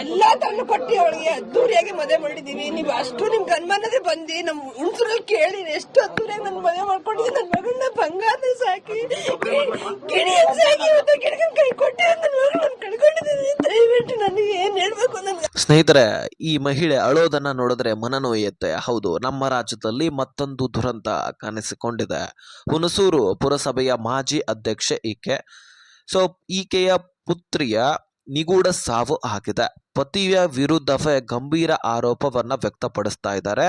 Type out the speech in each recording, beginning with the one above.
ಎಲ್ಲಾ ತರನು ಕೊಟ್ಟು ಅವಳಿಗೆ ಅದ್ದೂರಿಯಾಗಿ ಮದುವೆ ಮಾಡಿದೀವಿ. ನೀವು ಅಷ್ಟು ನಿಮ್ ಗನ್ಮನದೇ ಬಂದು ನಮ್ ಹುಣಸೂರಲ್ಲಿ ಕೇಳಿ ಎಷ್ಟು ಅದ್ದೂರಿಯಾಗಿ ನನ್ ಮದುವೆ ಮಾಡ್ಕೊಂಡಿದ್ದೀನಿ. ನನ್ನ ಮಗಳನ್ನ ಬಂಗಾರ ಸಾಕಿ ಗಿಣಿಯನ್ ಸಾಕಿ ಇವತ್ತು ಗಿಡಗನ್ ಕೈ ಕೊಟ್ಟು ನನ್ನ ಮಗಳನ್ನ ಕಳ್ಕೊಂಡಿದ್ದೀನಿ. ದಯವಿಟ್ಟು ನನಗೆ ಏನ್ ಹೇಳ್ಬೇಕು ನನ್ಗೆ. ಸ್ನೇಹಿತರೆ, ಈ ಮಹಿಳೆ ಅಳೋದನ್ನ ನೋಡಿದ್ರೆ ಮನನೋಯುತ್ತೆ. ಹೌದು, ನಮ್ಮ ರಾಜ್ಯದಲ್ಲಿ ಮತ್ತೊಂದು ದುರಂತ ಕಾಣಿಸಿಕೊಂಡಿದೆ. ಹುಣಸೂರು ಪುರಸಭೆಯ ಮಾಜಿ ಅಧ್ಯಕ್ಷೆ ಈಕೆ. ಸೊ ಈಕೆಯ ಪುತ್ರಿಯ ನಿಗೂಢ ಸಾವು ಆಗಿದೆ. ಪತಿಯ ವಿರುದ್ಧವೇ ಗಂಭೀರ ಆರೋಪವನ್ನ ವ್ಯಕ್ತಪಡಿಸ್ತಾ ಇದ್ದಾರೆ.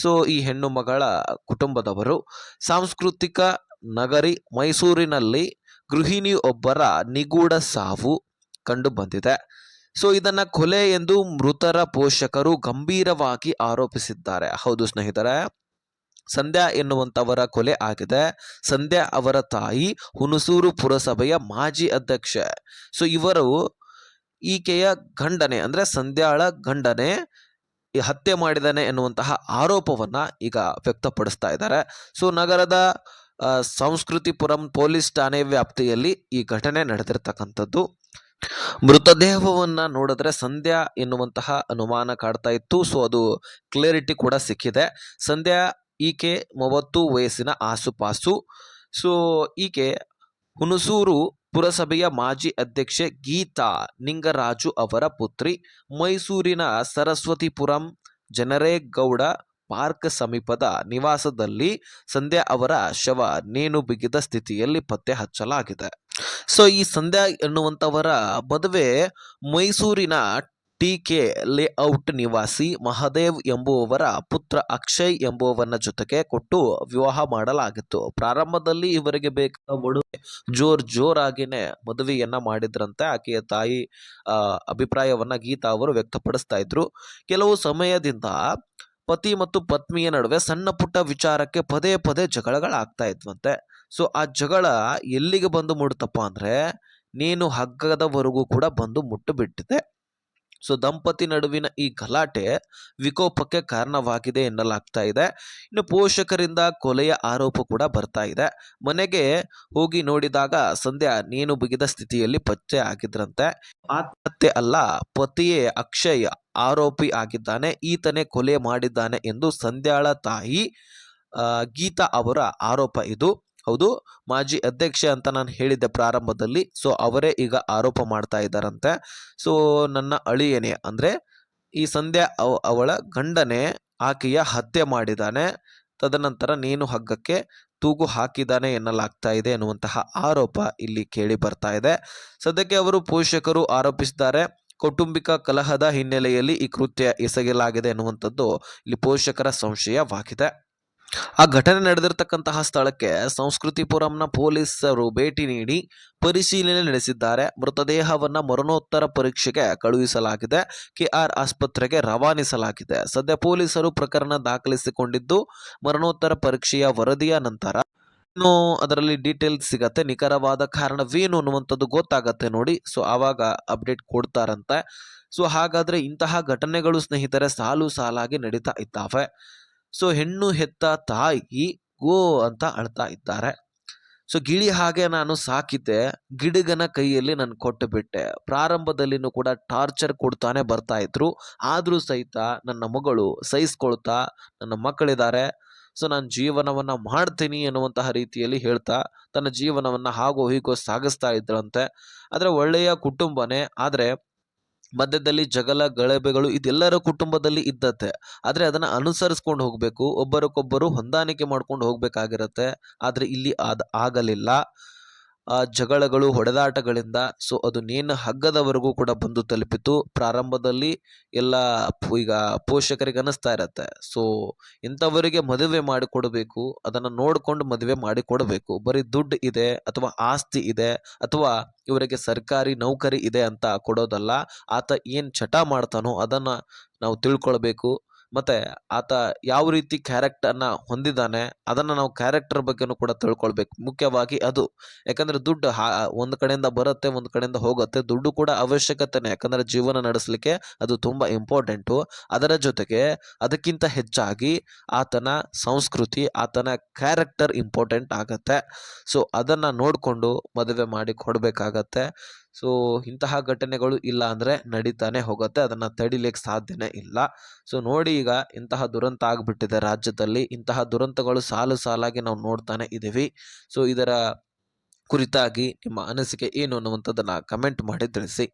ಸೊ ಈ ಹೆಣ್ಣು ಮಗಳ ಕುಟುಂಬದವರು ಸಾಂಸ್ಕೃತಿಕ ನಗರಿ ಮೈಸೂರಿನಲ್ಲಿ ಗೃಹಿಣಿಯೊಬ್ಬರ ನಿಗೂಢ ಸಾವು ಕಂಡು ಬಂದಿದೆ. ಸೊ ಇದನ್ನ ಕೊಲೆ ಎಂದು ಮೃತರ ಪೋಷಕರು ಗಂಭೀರವಾಗಿ ಆರೋಪಿಸಿದ್ದಾರೆ. ಹೌದು ಸ್ನೇಹಿತರೆ, ಸಂಧ್ಯಾ ಎನ್ನುವಂತವರ ಕೊಲೆ ಆಗಿದೆ. ಸಂಧ್ಯಾ ಅವರ ತಾಯಿ ಹುಣಸೂರು ಪುರಸಭೆಯ ಮಾಜಿ ಅಧ್ಯಕ್ಷೆ. ಸೊ ಇವರು ಈಕೆಯ ಗಂಡನೆ ಅಂದ್ರೆ ಸಂಧ್ಯಾಳ ಗಂಡನೆ ಹತ್ಯೆ ಮಾಡಿದಾನೆ ಎನ್ನುವಂತಹ ಆರೋಪವನ್ನ ಈಗ ವ್ಯಕ್ತಪಡಿಸ್ತಾ ಇದ್ದಾರೆ. ಸೊ ನಗರದ ಸಂಸ್ಕೃತಿಪುರಂ ಪೊಲೀಸ್ ಠಾಣೆ ವ್ಯಾಪ್ತಿಯಲ್ಲಿ ಈ ಘಟನೆ ನಡೆದಿರ್ತಕ್ಕಂಥದ್ದು. ಮೃತದೇಹವನ್ನ ನೋಡಿದ್ರೆ ಸಂಧ್ಯಾ ಎನ್ನುವಂತಹ ಅನುಮಾನ ಕಾಡ್ತಾ ಇತ್ತು. ಸೊ ಅದು ಕ್ಲಿಯರಿಟಿ ಕೂಡ ಸಿಕ್ಕಿದೆ. ಸಂಧ್ಯಾ ಈಕೆ 30 ವಯಸ್ಸಿನ ಆಸುಪಾಸು. ಸೊ ಈಕೆ ಹುಣಸೂರು ಪುರಸಭೆಯ ಮಾಜಿ ಅಧ್ಯಕ್ಷೆ ಗೀತಾ ನಿಂಗರಾಜು ಅವರ ಪುತ್ರಿ. ಮೈಸೂರಿನ ಸರಸ್ವತಿಪುರಂ ಜನರೇಗೌಡ ಪಾರ್ಕ್ ಸಮೀಪದ ನಿವಾಸದಲ್ಲಿ ಸಂಧ್ಯಾ ಅವರ ಶವ ನೇಣು ಬಿಗಿದ ಸ್ಥಿತಿಯಲ್ಲಿ ಪತ್ತೆ ಹಚ್ಚಲಾಗಿದೆ. ಸೊ ಈ ಸಂಧ್ಯಾ ಎನ್ನುವಂತವರ ಮದುವೆ ಮೈಸೂರಿನ ಟಿಕೆ ಲೇಔಟ್ ನಿವಾಸಿ ಮಹದೇವ್ ಎಂಬುವವರ ಪುತ್ರ ಅಕ್ಷಯ್ ಎಂಬುವವನ ಜೊತೆಗೆ ಕೊಟ್ಟು ವಿವಾಹ ಮಾಡಲಾಗಿತ್ತು. ಪ್ರಾರಂಭದಲ್ಲಿ ಇವರಿಗೆ ಬೇಕಾದ ಒಡವೆ ಜೋರಾಗಿನೇ ಮದುವೆಯನ್ನ ಮಾಡಿದ್ರಂತೆ. ಆಕೆಯ ತಾಯಿ ಅಭಿಪ್ರಾಯವನ್ನ ಗೀತಾ ಅವರು ವ್ಯಕ್ತಪಡಿಸ್ತಾ ಇದ್ರು. ಕೆಲವು ಸಮಯದಿಂದ ಪತಿ ಮತ್ತು ಪತ್ನಿಯ ನಡುವೆ ಸಣ್ಣ ಪುಟ್ಟ ವಿಚಾರಕ್ಕೆ ಪದೇ ಪದೇ ಜಗಳಗಳಾಗ್ತಾ ಇದ್ವಂತೆ. ಸೊ ಆ ಜಗಳ ಎಲ್ಲಿಗೆ ಬಂದು ಮುಡ್ತಪ್ಪ ಅಂದ್ರೆ ನೀನು ಹಗ್ಗದವರೆಗೂ ಕೂಡ ಬಂದು ಮುಟ್ಟು ಬಿಟ್ಟಿದೆ. ಸೊ ದಂಪತಿ ನಡುವಿನ ಈ ಗಲಾಟೆ ವಿಕೋಪಕ್ಕೆ ಕಾರಣವಾಗಿದೆ ಎನ್ನಲಾಗ್ತಾ ಇದೆ. ಇನ್ನು ಪೋಷಕರಿಂದ ಕೊಲೆಯ ಆರೋಪ ಕೂಡ ಬರ್ತಾ ಇದೆ. ಮನೆಗೆ ಹೋಗಿ ನೋಡಿದಾಗ ಸಂಧ್ಯಾ ನೇಣು ಬಿಗಿದ ಸ್ಥಿತಿಯಲ್ಲಿ ಪತ್ತೆ ಆಗಿದ್ರಂತೆ. ಆತ್ಮಹತ್ಯೆ ಅಲ್ಲ, ಪತಿಯೇ ಅಕ್ಷಯ್ ಆರೋಪಿ ಆಗಿದ್ದಾನೆ, ಈತನೇ ಕೊಲೆ ಮಾಡಿದ್ದಾನೆ ಎಂದು ಸಂಧ್ಯಾಳ ತಾಯಿ ಗೀತಾ ಅವರ ಆರೋಪ ಇದು. ಹೌದು, ಮಾಜಿ ಅಧ್ಯಕ್ಷೆ ಅಂತ ನಾನು ಹೇಳಿದ್ದೆ ಪ್ರಾರಂಭದಲ್ಲಿ. ಸೊ ಅವರೇ ಈಗ ಆರೋಪ ಮಾಡ್ತಾ ಇದ್ದಾರಂತೆ. ಸೊ ನನ್ನ ಅಳಿಯನೇ ಅಂದ್ರೆ ಈ ಸಂಧ್ಯಾ ಅವಳ ಗಂಡನೇ ಆಕೆಯ ಹತ್ಯೆ ಮಾಡಿದ್ದಾನೆ, ತದನಂತರ ನೇಣು ಹಗ್ಗಕ್ಕೆ ತೂಗು ಹಾಕಿದ್ದಾನೆ ಎನ್ನಲಾಗ್ತಾ ಇದೆ ಎನ್ನುವಂತಹ ಆರೋಪ ಇಲ್ಲಿ ಕೇಳಿ ಬರ್ತಾ ಇದೆ. ಸದ್ಯಕ್ಕೆ ಅವರು ಪೋಷಕರು ಆರೋಪಿಸಿದ್ದಾರೆ. ಕೌಟುಂಬಿಕ ಕಲಹದ ಹಿನ್ನೆಲೆಯಲ್ಲಿ ಈ ಕೃತ್ಯ ಎಸಗಲಾಗಿದೆ ಎನ್ನುವಂಥದ್ದು ಇಲ್ಲಿ ಪೋಷಕರ ಸಂಶಯವಾಗಿದೆ. ಆ ಘಟನೆ ನಡೆದಿರ್ತಕ್ಕಂತಹ ಸ್ಥಳಕ್ಕೆ ಸಂಸ್ಕೃತಿಪುರಂನ ಪೊಲೀಸರು ಭೇಟಿ ನೀಡಿ ಪರಿಶೀಲನೆ ನಡೆಸಿದ್ದಾರೆ. ಮೃತದೇಹವನ್ನ ಮರಣೋತ್ತರ ಪರೀಕ್ಷೆಗೆ ಕಳುಹಿಸಲಾಗಿದೆ. ಕೆಆರ್ ಆಸ್ಪತ್ರೆಗೆ ರವಾನಿಸಲಾಗಿದೆ. ಸದ್ಯ ಪೊಲೀಸರು ಪ್ರಕರಣ ದಾಖಲಿಸಿಕೊಂಡಿದ್ದು ಮರಣೋತ್ತರ ಪರೀಕ್ಷೆಯ ವರದಿಯ ನಂತರ ಇನ್ನು ಅದರಲ್ಲಿ ಡೀಟೇಲ್ಸ್ ಸಿಗತ್ತೆ, ನಿಖರವಾದ ಕಾರಣವೇನು ಅನ್ನುವಂಥದ್ದು ಗೊತ್ತಾಗತ್ತೆ ನೋಡಿ. ಸೊ ಆವಾಗ ಅಪ್ಡೇಟ್ ಕೊಡ್ತಾರಂತೆ. ಸೊ ಹಾಗಾದ್ರೆ ಇಂತಹ ಘಟನೆಗಳು ಸ್ನೇಹಿತರೆ ಸಾಲು ಸಾಲಾಗಿ ನಡೀತಾ ಇದ್ದಾವೆ. ಸೊ ಹೆಣ್ಣು ಹೆತ್ತ ತಾಯಿ ಗೋ ಅಂತ ಅಳ್ತಾ ಇದ್ದಾರೆ. ಸೊ ಗಿಳಿ ಹಾಗೆ ನಾನು ಸಾಕಿದ್ದೆ, ಗಿಡಗನ ಕೈಯಲ್ಲಿ ನಾನು ಕೊಟ್ಟು ಬಿಟ್ಟೆ. ಪ್ರಾರಂಭದಲ್ಲಿನೂ ಕೂಡ ಟಾರ್ಚರ್ ಕೊಡ್ತಾನೆ ಬರ್ತಾ ಇದ್ರು. ಆದ್ರೂ ಸಹಿತ ನನ್ನ ಮಗಳು ಸಹಿಸ್ಕೊಳ್ತಾ ನನ್ನ ಮಕ್ಕಳಿದ್ದಾರೆ, ಸೊ ನಾನು ಜೀವನವನ್ನ ಮಾಡ್ತೀನಿ ಎನ್ನುವಂತಹ ರೀತಿಯಲ್ಲಿ ಹೇಳ್ತಾ ತನ್ನ ಜೀವನವನ್ನ ಹಾಗೋ ಹೀಗೋ ಸಾಗಿಸ್ತಾ ಇದ್ರಂತೆ. ಆದ್ರೆ ಒಳ್ಳೆಯ ಕುಟುಂಬನೇ, ಆದ್ರೆ ಮಧ್ಯದಲ್ಲಿ ಜಗಳ ಗಲಭೆಗಳು ಇದೆಲ್ಲರ ಕುಟುಂಬದಲ್ಲಿ ಇದ್ದತ್ತೆ. ಆದ್ರೆ ಅದನ್ನ ಅನುಸರಿಸ್ಕೊಂಡು ಹೋಗ್ಬೇಕು, ಒಬ್ಬರಿಗೊಬ್ಬರು ಹೊಂದಾಣಿಕೆ ಮಾಡ್ಕೊಂಡು ಹೋಗ್ಬೇಕಾಗಿರತ್ತೆ. ಆದ್ರೆ ಇಲ್ಲಿ ಆಗಲಿಲ್ಲ. ಜಗಳಗಳು ಹೊಡೆದಾಟಗಳಿಂದ ಸೊ ಅದು ನೇಣು ಹಗ್ಗದವರೆಗೂ ಕೂಡ ಬಂದು ತಲುಪಿತು. ಪ್ರಾರಂಭದಲ್ಲಿ ಎಲ್ಲ ಈಗ ಪೋಷಕರಿಗೆ ಅನಿಸ್ತಾ ಇರತ್ತೆ, ಸೊ ಇಂಥವರಿಗೆ ಮದುವೆ ಮಾಡಿಕೊಡ್ಬೇಕು, ಅದನ್ನ ನೋಡ್ಕೊಂಡು ಮದುವೆ ಮಾಡಿಕೊಡ್ಬೇಕು. ಬರೀ ದುಡ್ಡು ಇದೆ ಅಥವಾ ಆಸ್ತಿ ಇದೆ ಅಥವಾ ಇವರಿಗೆ ಸರ್ಕಾರಿ ನೌಕರಿ ಇದೆ ಅಂತ ಕೊಡೋದಲ್ಲ. ಆತ ಏನ್ ಚಟ ಮಾಡ್ತಾನೋ ಅದನ್ನ ನಾವು ತಿಳ್ಕೊಳ್ಬೇಕು. ಮತ್ತೆ ಆತ ಯಾವ ರೀತಿ ಕ್ಯಾರೆಕ್ಟರ್ನ ಹೊಂದಿದ್ದಾನೆ ಅದನ್ನ ನಾವು ಕ್ಯಾರೆಕ್ಟರ್ ಬಗ್ಗೆನೂ ಕೂಡ ತಿಳ್ಕೊಳ್ಬೇಕು. ಮುಖ್ಯವಾಗಿ ಅದು, ಯಾಕಂದ್ರೆ ದುಡ್ಡು ಒಂದ್ ಕಡೆಯಿಂದ ಬರುತ್ತೆ, ಒಂದ್ ಕಡೆಯಿಂದ ಹೋಗುತ್ತೆ. ದುಡ್ಡು ಕೂಡ ಅವಶ್ಯಕತೆನೆ, ಯಾಕಂದ್ರೆ ಜೀವನ ನಡೆಸಲಿಕ್ಕೆ ಅದು ತುಂಬಾ ಇಂಪಾರ್ಟೆಂಟು. ಅದರ ಜೊತೆಗೆ ಅದಕ್ಕಿಂತ ಹೆಚ್ಚಾಗಿ ಆತನ ಸಂಸ್ಕೃತಿ, ಆತನ ಕ್ಯಾರೆಕ್ಟರ್ ಇಂಪಾರ್ಟೆಂಟ್ ಆಗತ್ತೆ. ಸೊ ಅದನ್ನ ನೋಡ್ಕೊಂಡು ಮದುವೆ ಮಾಡಿ ಕೊಡ್ಬೇಕಾಗತ್ತೆ. ಸೊ ಇಂತಹ ಘಟನೆಗಳು ಇಲ್ಲ ಅಂದರೆ ನಡೀತಾನೆ ಹೋಗುತ್ತೆ, ಅದನ್ನು ತಡಿಲಿಕ್ಕೆ ಸಾಧ್ಯನೇ ಇಲ್ಲ. ಸೊ ನೋಡಿ ಈಗ ಇಂತಹ ದುರಂತ ಆಗಿಬಿಟ್ಟಿದೆ ರಾಜ್ಯದಲ್ಲಿ. ಇಂತಹ ದುರಂತಗಳು ಸಾಲು ಸಾಲಾಗಿ ನಾವು ನೋಡ್ತಾನೆ ಇದ್ದೀವಿ. ಸೊ ಇದರ ಕುರಿತಾಗಿ ನಿಮ್ಮ ಅನಿಸಿಕೆ ಏನು ಅನ್ನುವಂಥದ್ದನ್ನು ಕಮೆಂಟ್ ಮಾಡಿ ತಿಳಿಸಿ.